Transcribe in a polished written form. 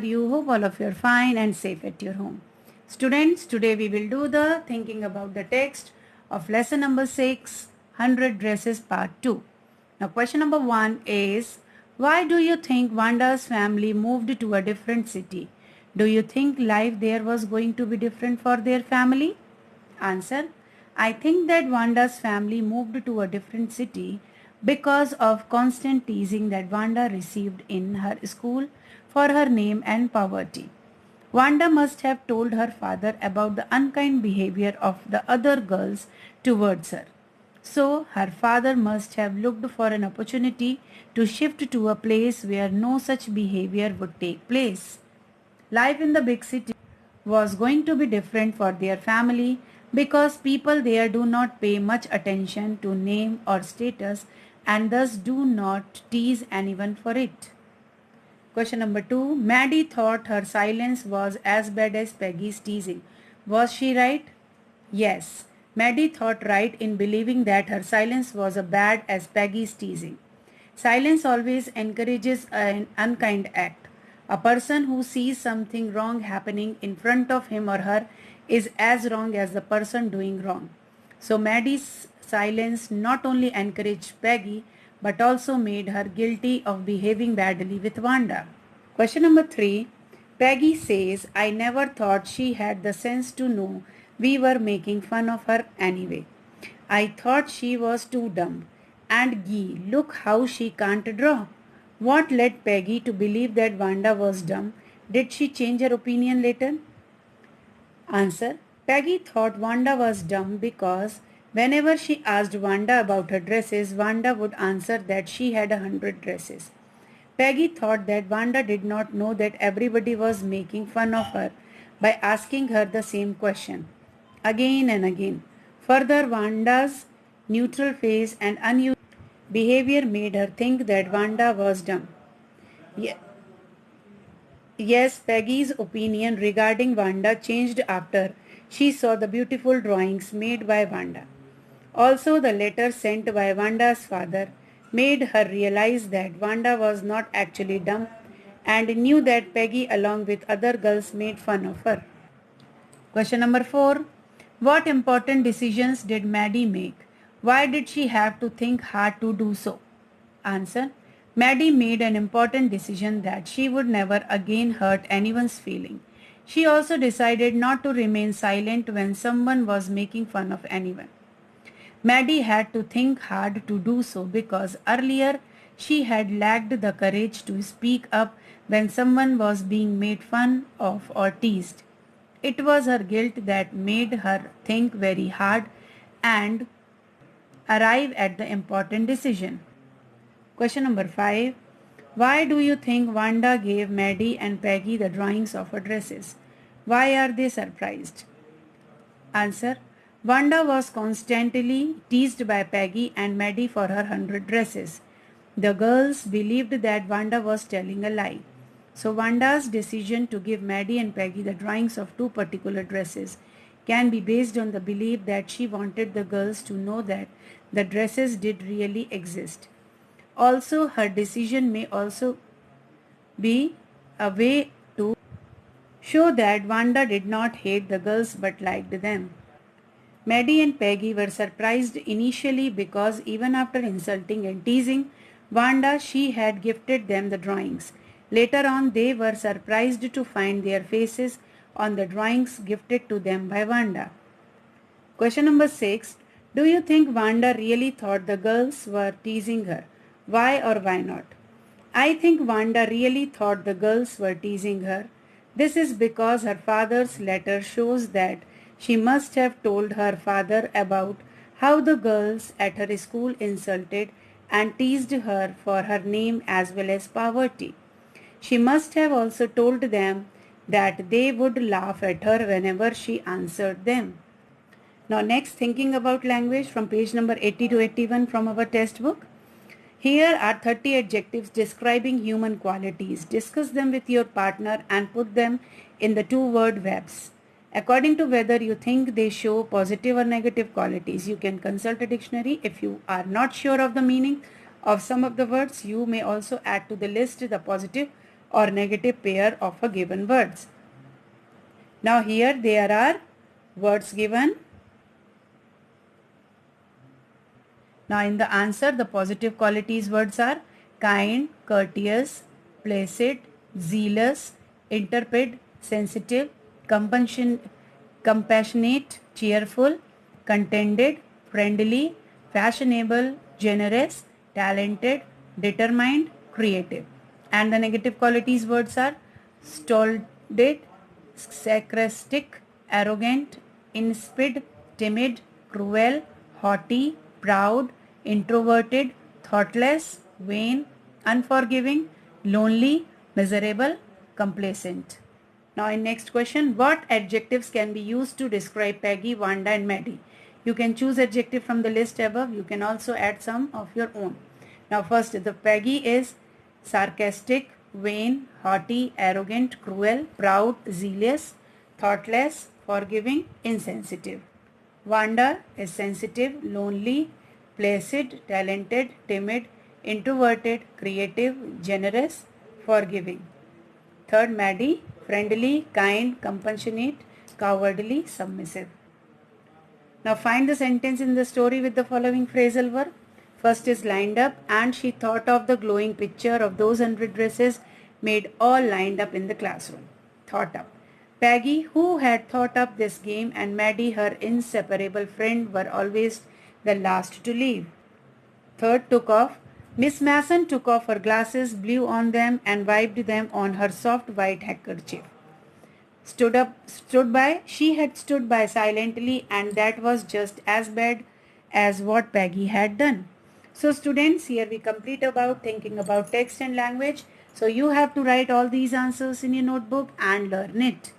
are you? Hope all of you are fine and safe at your home. Students, today we will do the thinking about the text of lesson number 6, 100 Dresses part 2. Now question number 1 is, why do you think Wanda's family moved to a different city? Do you think life there was going to be different for their family? Answer, I think that Wanda's family moved to a different city because of constant teasing that Wanda received in her school for her name and poverty. Wanda must have told her father about the unkind behavior of the other girls towards her. So her father must have looked for an opportunity to shift to a place where no such behavior would take place. Life in the big city was going to be different for their family because people there do not pay much attention to name or status and thus do not tease anyone for it. Question number 2. Maddie thought her silence was as bad as Peggy's teasing. Was she right? Yes. Maddie thought right in believing that her silence was as bad as Peggy's teasing. Silence always encourages an unkind act. A person who sees something wrong happening in front of him or her is as wrong as the person doing wrong. So Maddie's silence not only encouraged Peggy but also made her guilty of behaving badly with Wanda. Question number 3. Peggy says, I never thought she had the sense to know we were making fun of her anyway. I thought she was too dumb. And gee, look how she can't draw. What led Peggy to believe that Wanda was dumb? Did she change her opinion later? Answer. Peggy thought Wanda was dumb because whenever she asked Wanda about her dresses, Wanda would answer that she had 100 dresses. Peggy thought that Wanda did not know that everybody was making fun of her by asking her the same question again and again. Further, Wanda's neutral face and unusual behavior made her think that Wanda was dumb. Yes, Peggy's opinion regarding Wanda changed after she saw the beautiful drawings made by Wanda. Also, the letter sent by Wanda's father made her realize that Wanda was not actually dumb and knew that Peggy along with other girls made fun of her. Question number 4. What important decisions did Maddie make? Why did she have to think hard to do so? Answer. Maddie made an important decision that she would never again hurt anyone's feeling. She also decided not to remain silent when someone was making fun of anyone. Maddie had to think hard to do so because earlier she had lacked the courage to speak up when someone was being made fun of or teased. It was her guilt that made her think very hard and arrive at the important decision. Question number 5. Why do you think Wanda gave Maddie and Peggy the drawings of her dresses? Why are they surprised? Answer. Wanda was constantly teased by Peggy and Maddie for her 100 dresses. The girls believed that Wanda was telling a lie. So Wanda's decision to give Maddie and Peggy the drawings of 2 particular dresses can be based on the belief that she wanted the girls to know that the dresses did really exist. Also, her decision may also be a way to show that Wanda did not hate the girls but liked them. Maddie and Peggy were surprised initially because even after insulting and teasing Wanda, she had gifted them the drawings. Later on, they were surprised to find their faces on the drawings gifted to them by Wanda. Question number 6. Do you think Wanda really thought the girls were teasing her? Why or why not? I think Wanda really thought the girls were teasing her. This is because her father's letter shows that she must have told her father about how the girls at her school insulted and teased her for her name as well as poverty. She must have also told them that they would laugh at her whenever she answered them. Now next, thinking about language from page number 80 to 81 from our test book. Here are 30 adjectives describing human qualities. Discuss them with your partner and put them in the 2-word webs. According to whether you think they show positive or negative qualities, you can consult a dictionary. If you are not sure of the meaning of some of the words, you may also add to the list the positive or negative pair of a given words. Now here there are words given. Now in the answer, the positive qualities words are kind, courteous, placid, zealous, intrepid, sensitive, compassionate, cheerful, contented, friendly, fashionable, generous, talented, determined, creative. And the negative qualities words are stolid, sarcastic, arrogant, insipid, timid, cruel, haughty, proud, introverted, thoughtless, vain, unforgiving, lonely, miserable, complacent. Now in next question, what adjectives can be used to describe Peggy, Wanda and Maddie? You can choose adjective from the list above. You can also add some of your own. Now first, the Peggy is sarcastic, vain, haughty, arrogant, cruel, proud, zealous, thoughtless, forgiving, insensitive. Wanda is sensitive, lonely, placid, talented, timid, introverted, creative, generous, forgiving. Third, Maddie, friendly, kind, compassionate, cowardly, submissive. Now find the sentence in the story with the following phrasal verb. First is lined up, and she thought of the glowing picture of those 100 dresses made all lined up in the classroom. Thought up. Peggy, who had thought up this game, and Maddie, her inseparable friend, were always the last to leave. Third, took off. Miss Mason took off her glasses, blew on them, and wiped them on her soft white handkerchief. She had stood by silently, and that was just as bad as what Peggy had done. So students, here we complete about thinking about text and language. So you have to write all these answers in your notebook and learn it.